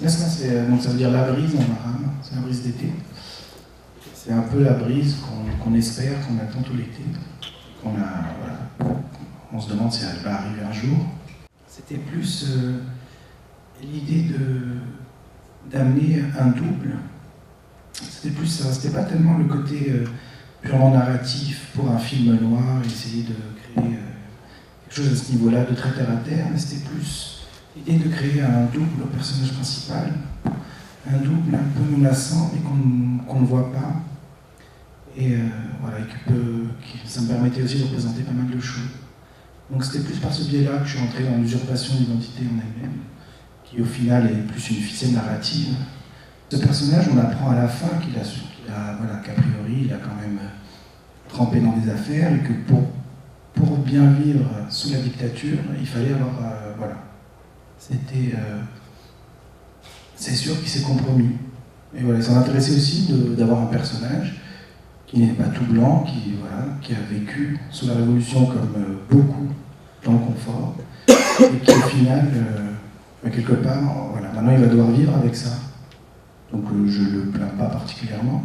Donc ça veut dire la brise en arabe, c'est la brise d'été. C'est un peu la brise qu'on espère, qu'on attend tout l'été. On se demande si elle va arriver un jour. C'était plus l'idée d'amener un double. C'était plus ça, c'était pas tellement le côté purement narratif pour un film noir, essayer de créer quelque chose à ce niveau-là, de très terre à terre, mais c'était plus l'idée de créer un double au personnage principal, un double un peu menaçant mais qu'on ne voit pas. Et ça me permettait aussi de représenter pas mal de choses. Donc c'était plus par ce biais-là que je suis entré dans l'usurpation d'identité en elle-même, qui au final est plus une ficelle narrative. Ce personnage, on apprend à la fin qu'a priori, il a quand même trempé dans des affaires et que pour bien vivre sous la dictature, il fallait avoir... c'est sûr qu'il s'est compromis. Et voilà, ça m'intéressait aussi d'avoir un personnage qui n'est pas tout blanc, qui a vécu sous la Révolution comme beaucoup dans le confort, et qui au final, quelque part, maintenant il va devoir vivre avec ça. Donc je ne le plains pas particulièrement,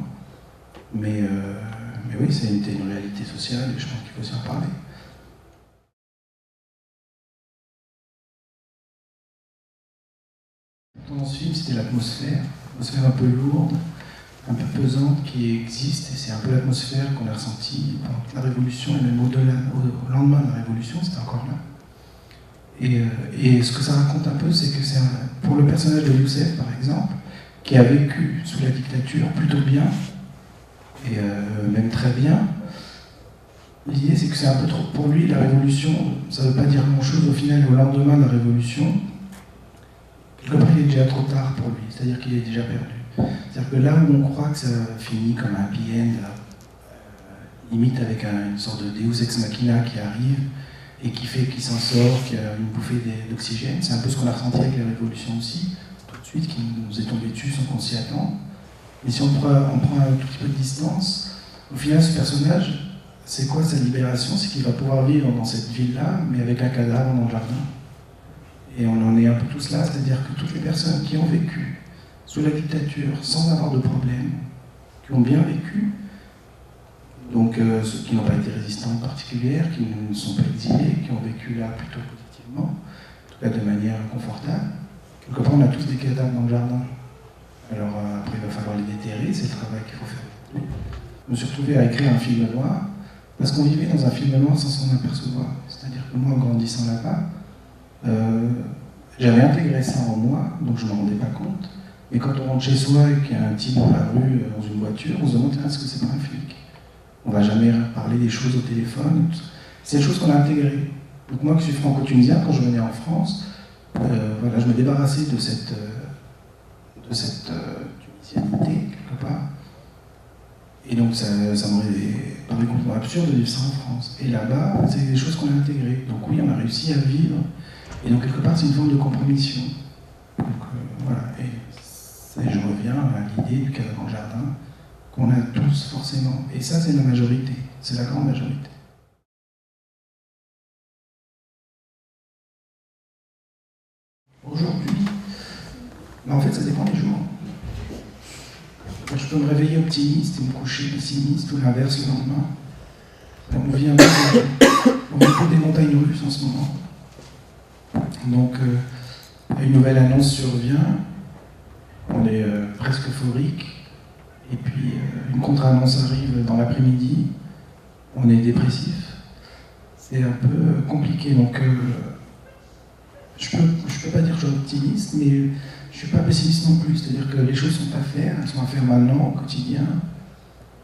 mais oui, c'était une réalité sociale et je pense qu'il faut aussi en parler. Dans ce film, c'était l'atmosphère un peu lourde, un peu pesante qui existe, et c'est un peu l'atmosphère qu'on a ressentie pendant la Révolution, et même au lendemain de la Révolution, c'était encore là. Et ce que ça raconte un peu, c'est que c'est pour le personnage de Youssef, par exemple, qui a vécu sous la dictature plutôt bien, et même très bien, l'idée c'est que c'est un peu trop... Pour lui, la Révolution, ça ne veut pas dire grand-chose. Au final, au lendemain de la Révolution, quelque part, il est déjà trop tard pour lui, c'est-à-dire qu'il est déjà perdu. C'est-à-dire que là où on croit que ça finit comme un happy end, limite avec une sorte de Deus ex machina qui arrive et qui fait qu'il s'en sort, qu'il a une bouffée d'oxygène, c'est un peu ce qu'on a ressenti avec la Révolution aussi, tout de suite, qui nous est tombé dessus sans qu'on s'y attende. Mais si on prend un tout petit peu de distance, au final, ce personnage, c'est quoi sa libération? C'est qu'il va pouvoir vivre dans cette ville-là, mais avec un cadavre dans le jardin. Et on en est un peu tous là, c'est-à-dire que toutes les personnes qui ont vécu sous la dictature sans avoir de problème, qui ont bien vécu, donc ceux qui n'ont pas été résistants particulières, qui ne sont pas exilés, qui ont vécu là plutôt positivement, en tout cas de manière confortable, quelque part on a tous des cadavres dans le jardin. Alors après il va falloir les déterrer, c'est le travail qu'il faut faire. Je me suis retrouvé à écrire un film noir, parce qu'on vivait dans un film noir sans s'en apercevoir. C'est-à-dire que moi, en grandissant là-bas, j'avais intégré ça en moi, donc je ne m'en rendais pas compte. Et quand on rentre chez soi et qu'il y a un type dans la rue, dans une voiture, on se demande est-ce que c'est pas un flic? On ne va jamais parler des choses au téléphone. C'est des choses qu'on a intégrées. Donc moi qui suis franco-tunisien, quand je venais en France, je me débarrassais de cette tunisianité, quelque part. Et donc ça m'aurait paru complètement absurde de vivre ça en France. Et là-bas, c'est des choses qu'on a intégrées. Donc oui, on a réussi à vivre. Et donc quelque part, c'est une forme de compromission. Donc et je reviens à l'idée du cadavre dans le jardin, qu'on a tous forcément. Et ça, c'est la majorité. C'est la grande majorité. Aujourd'hui, en fait, ça dépend des jours. Je peux me réveiller optimiste et me coucher pessimiste ou l'inverse le lendemain. On vit un peu des montagnes russes en ce moment. Donc, une nouvelle annonce survient, on est presque euphorique, et puis une contre-annonce arrive dans l'après-midi, on est dépressif. C'est un peu compliqué, donc je peux pas dire que je suis optimiste, mais je suis pas pessimiste non plus, c'est-à-dire que les choses sont à faire, elles sont à faire maintenant, au quotidien,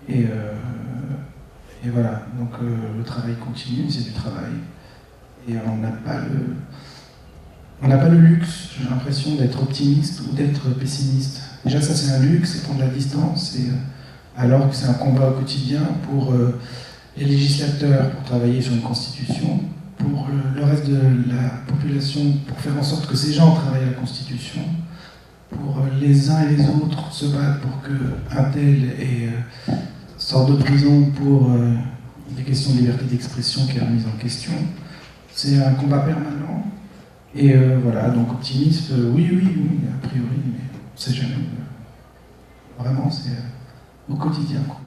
et voilà, donc le travail continue, c'est du travail, et on n'a pas le luxe, j'ai l'impression, d'être optimiste ou d'être pessimiste. Déjà ça c'est un luxe, c'est prendre la distance, alors que c'est un combat au quotidien pour les législateurs, pour travailler sur une constitution, pour le reste de la population, pour faire en sorte que ces gens travaillent à la constitution, pour les uns et les autres se battre pour qu'un tel sorte de prison pour des questions de liberté d'expression qui est remise en question. C'est un combat permanent. Et voilà, donc optimiste, oui, a priori, mais sait jamais. Vraiment, c'est au quotidien, quoi.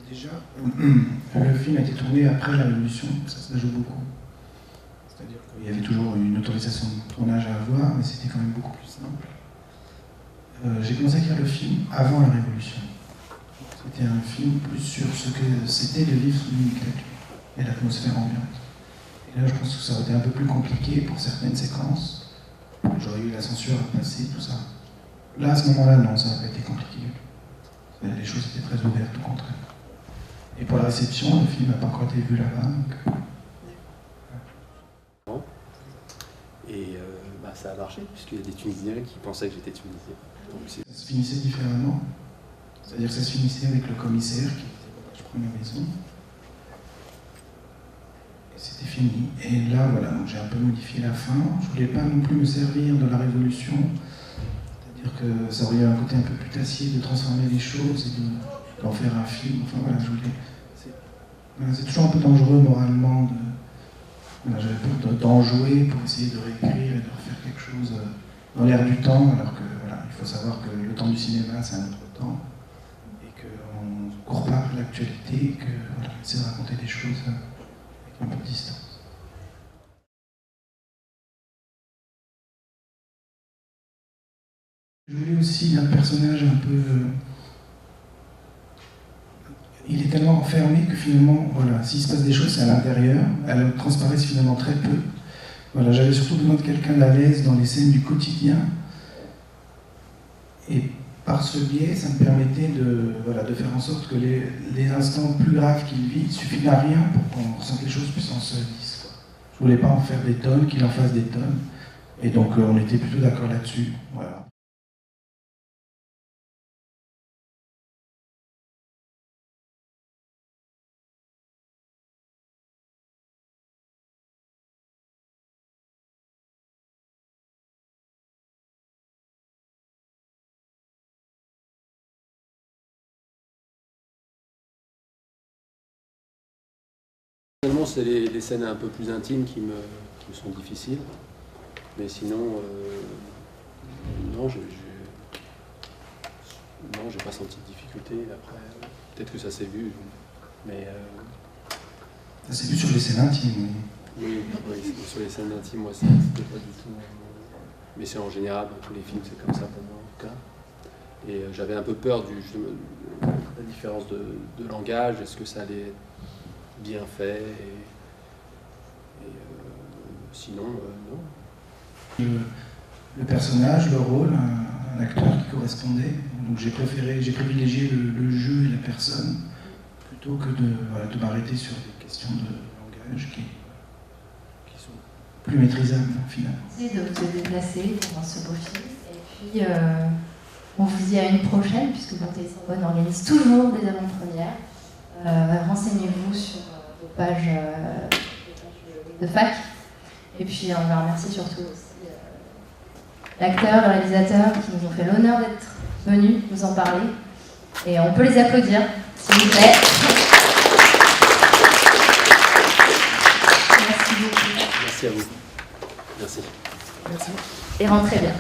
Déjà, le film a été tourné après la Révolution, ça joue beaucoup. C'est-à-dire qu'il y avait toujours une autorisation de tournage à avoir, mais c'était quand même beaucoup plus simple. J'ai commencé à écrire le film avant la Révolution. C'était un film plus sur ce que c'était de vivre sous une dictature et l'atmosphère ambiante. Et là, je pense que ça aurait été un peu plus compliqué pour certaines séquences. J'aurais eu la censure à passer, tout ça. Là, à ce moment-là, non, ça n'a pas été compliqué. Les choses étaient très ouvertes, au contraire. Et pour la réception, le film n'a pas encore été vu là-bas. Et ça a marché, puisqu'il y a des Tunisiens qui pensaient que j'étais Tunisien. Donc, ça se finissait différemment. C'est-à-dire que ça se finissait avec le commissaire qui disait je prends ma maison. Et c'était fini. Et là, voilà, donc j'ai un peu modifié la fin. Je voulais pas non plus me servir de la Révolution. C'est-à-dire que ça aurait eu un côté un peu putassier de transformer les choses et d'en faire un film. Enfin voilà, je voulais. C'est toujours un peu dangereux moralement. J'avais peur d'en jouer pour essayer de réécrire et de refaire quelque chose dans l'air du temps, alors que voilà, il faut savoir que le temps du cinéma c'est un autre temps et qu'on ne court pas après l'actualité et que voilà, on essaie de raconter des choses avec un peu de distance. Je voulais aussi un personnage un peu. Il est tellement enfermé que finalement, voilà, s'il se passe des choses, c'est à l'intérieur, elles transparaissent finalement très peu. Voilà, j'avais surtout besoin de quelqu'un d'à l'aise dans les scènes du quotidien. Et par ce biais, ça me permettait de faire en sorte que les instants plus graves qu'il vit, il suffit d'un rien pour qu'on ressente les choses puissance 10. Je voulais pas en faire des tonnes, qu'il en fasse des tonnes. Et donc on était plutôt d'accord là-dessus. Voilà. Finalement, c'est les scènes un peu plus intimes qui me sont difficiles. Mais sinon, non, j'ai pas senti de difficulté. Après, peut-être que ça s'est vu, mais... Ça s'est vu sur les scènes intimes, oui. Oui, sur les scènes intimes, moi, c'était pas du tout... Mais c'est en général, dans tous les films, c'est comme ça pour moi, en tout cas. Et j'avais un peu peur de la différence de langage, est-ce que ça allait être bien fait, sinon, non. Le personnage, le rôle, un acteur qui correspondait, donc j'ai privilégié le jeu et la personne, plutôt que de m'arrêter sur des questions de langage qui sont plus maîtrisables, finalement. De te déplacer dans ce beau film, et puis On vous dit à une prochaine, puisque Bonté et Sorbonne organise toujours des avant-premières. Renseignez-vous sur vos pages de fac. Et puis on va remercier surtout aussi l'acteur, le réalisateur qui nous ont fait l'honneur d'être venus nous en parler. Et on peut les applaudir, s'il vous plaît. Merci beaucoup. Merci à vous. Merci. Merci. Et rentrez bien.